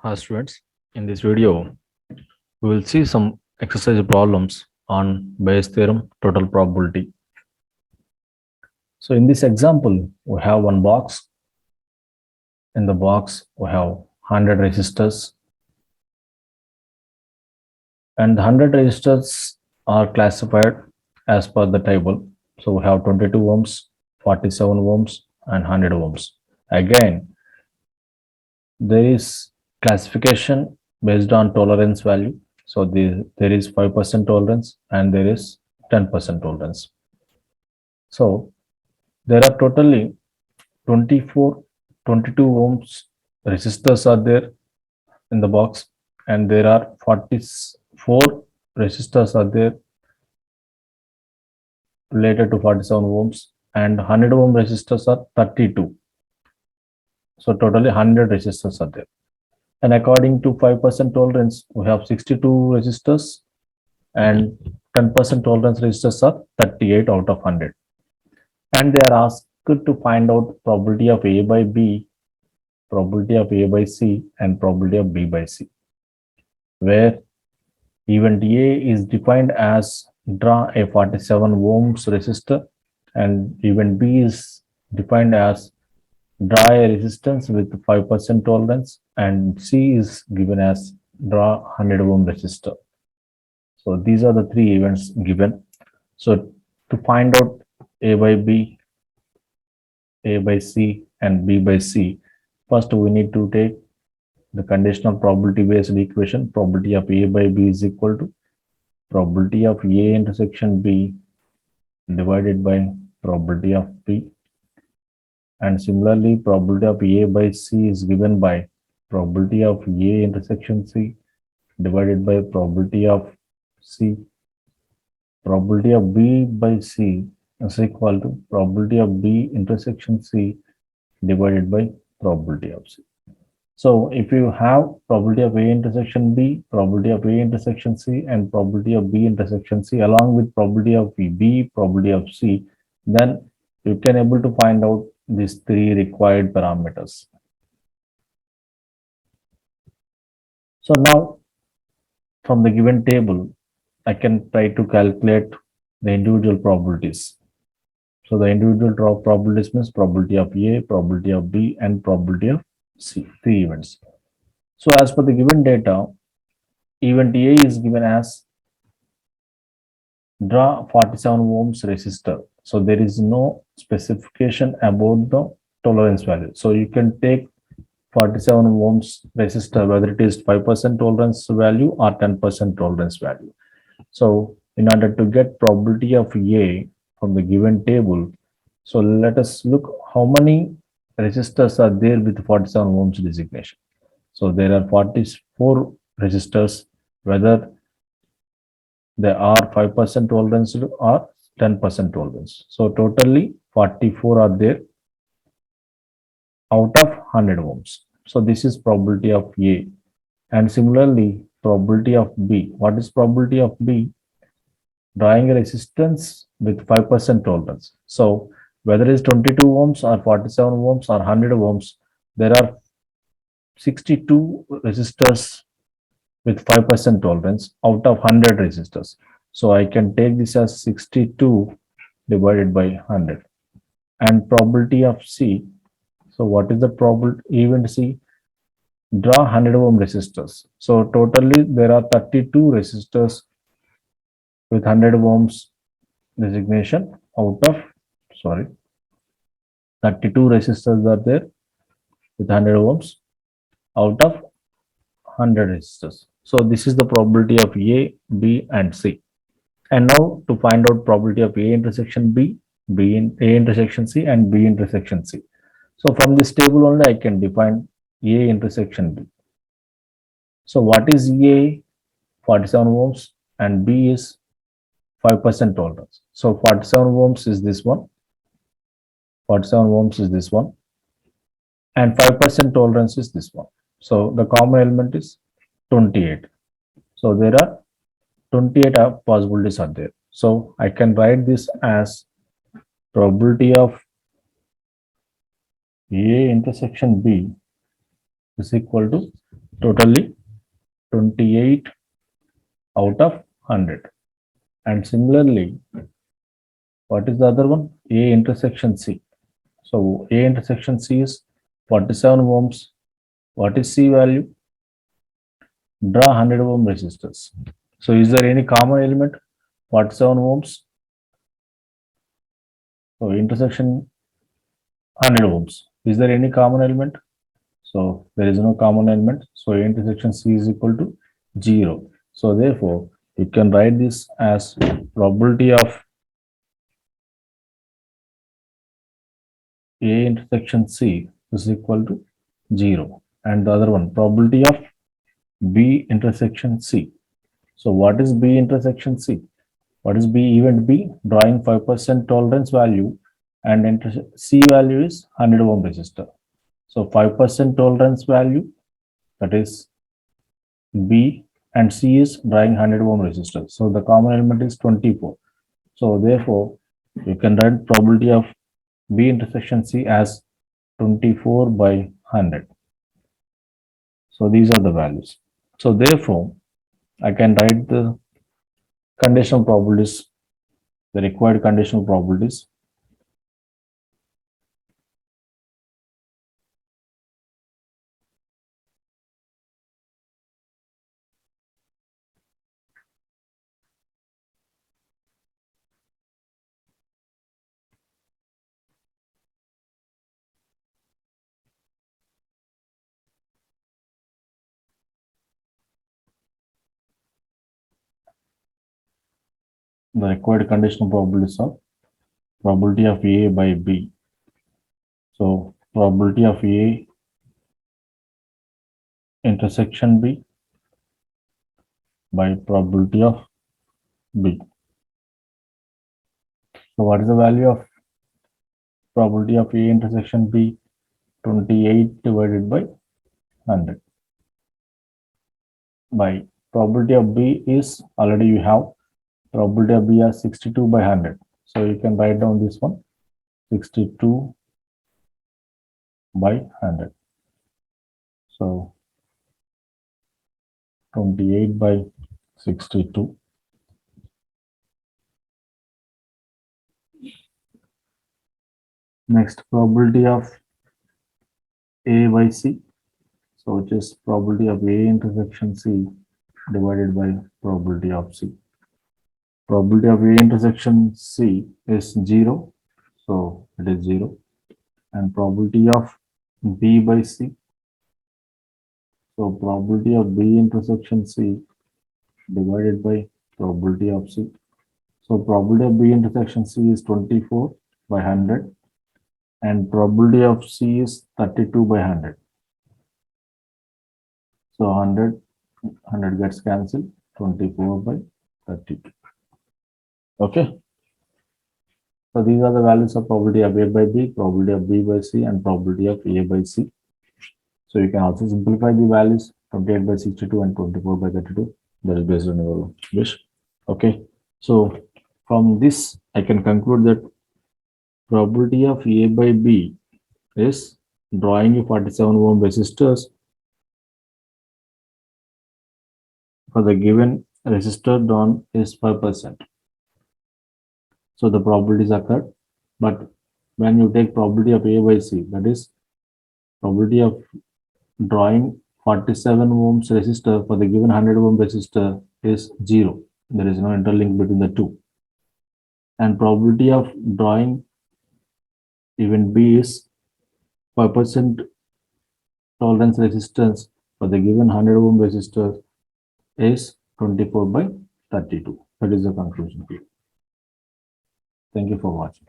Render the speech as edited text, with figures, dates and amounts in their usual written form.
Hi students, in this video, we will see some exercise problems on Bayes theorem total probability. So in this example, we have one box. In the box, we have 100 resistors and the 100 resistors are classified as per the table. So we have 22 ohms, 47 ohms and 100 ohms. Again, there is classification based on tolerance value. So there is 5% tolerance and there is 10% tolerance. So there are totally 22 ohms resistors are there in the box, and there are 44 resistors are there related to 47 ohms, and 100 ohm resistors are 32. So totally 100 resistors are there. And according to 5% tolerance, we have 62 resistors and 10% tolerance resistors are 38 out of 100. And they are asked to find out probability of A by B, probability of A by C, and probability of B by C, where event A is defined as draw a 47 ohms resistor, and event B is defined as draw a resistance with 5% tolerance, and C is given as draw 100 ohm resistor. So these are the three events given. So to find out A by B, A by C, and B by C, first we need to take the conditional probability based equation. Probability of A by B is equal to probability of A intersection B divided by probability of B. And similarly, probability of A by C is given by probability of A intersection C divided by probability of C. Probability of B by C is equal to probability of B intersection C divided by probability of C. So if you have probability of A intersection B, probability of A intersection C, and probability of B intersection C along with probability of B, probability of C, then you can able to find out these three required parameters. So now from the given table, I can try to calculate the individual probabilities. So the individual probabilities means probability of A, probability of B, and probability of C, three events. So as per the given data, event A is given as draw 47 ohms resistor. So there is no specification about the tolerance value. So you can take 47 ohms resistor, whether it is 5% tolerance value or 10% tolerance value. So in order to get probability of A from the given table, so let us look how many resistors are there with 47 ohms designation. So there are 44 resistors, whether they are 5% tolerance or 10% tolerance. So totally 44 are there out of 100 ohms. So this is probability of A. And similarly, probability of B. What is probability of B? Drawing a resistance with 5% tolerance. So whether it is 22 ohms or 47 ohms or 100 ohms, there are 62 resistors with 5% tolerance out of 100 resistors. So I can take this as 62 divided by 100. And probability of C. So what is the probability event C? Draw 100 ohm resistors. So totally there are 32 resistors with 100 ohms designation out of, 32 resistors are there with 100 ohms out of 100 resistors. So this is the probability of A, B, and C. And now to find out probability of A intersection B, A intersection C, and B intersection C. So from this table only I can define A intersection B. So what is A? 47 ohms, and B is 5% tolerance. So 47 ohms is this one, 47 ohms is this one, and 5% tolerance is this one. So the common element is 28. So there are 28 possibilities are there. So I can write this as probability of A intersection B is equal to totally 28 out of 100. And similarly, what is the other one? A intersection C. So A intersection C is 47 ohms. What is C value? Draw 100 ohm resistors. So is there any common element? 47 ohms. So intersection 100 ohms. Is there any common element? So there is no common element. So A intersection C is equal to 0. So therefore, you can write this as probability of A intersection C is equal to 0. And the other one, probability of B intersection C. So what is B intersection C? What is B event B? Drawing 5% tolerance value and C value is 100 ohm resistor. So 5% tolerance value, that is B, and C is drawing 100 ohm resistor. So the common element is 24. So therefore, you can write probability of B intersection C as 24 by 100. So these are the values. So therefore, I can write the conditional probabilities, the required conditional probabilities. The required conditional probabilities are probability of A by B. So probability of A intersection B by probability of B. So what is the value of probability of A intersection B? 28 divided by 100. By probability of B is already you have probability of B as 62 by 100. So you can write down this one 62 by 100. So 28 by 62. Next, probability of A by C. So which is probability of A intersection C divided by probability of C. Probability of A intersection C is 0. So it is 0. And probability of B by C. So probability of B intersection C divided by probability of C. So probability of B intersection C is 24 by 100 and probability of C is 32 by 100. So 100 gets cancelled, 24 by 32. Okay. So these are the values of probability of A by B, probability of B by C, and probability of A by C. So you can also simplify the values 28 by 62 and 24 by 32. That is based on your wish. Okay. So from this, I can conclude that probability of A by B is drawing a 47 ohm resistors for the given resistor drawn is 5%. So the probabilities occur, but when you take probability of A by C, that is probability of drawing 47 ohms resistor for the given 100 ohm resistor is 0. There is no interlink between the two. And probability of drawing event B is 5% tolerance resistance for the given 100 ohm resistor is 24 by 32. That is the conclusion here. Thank you for watching.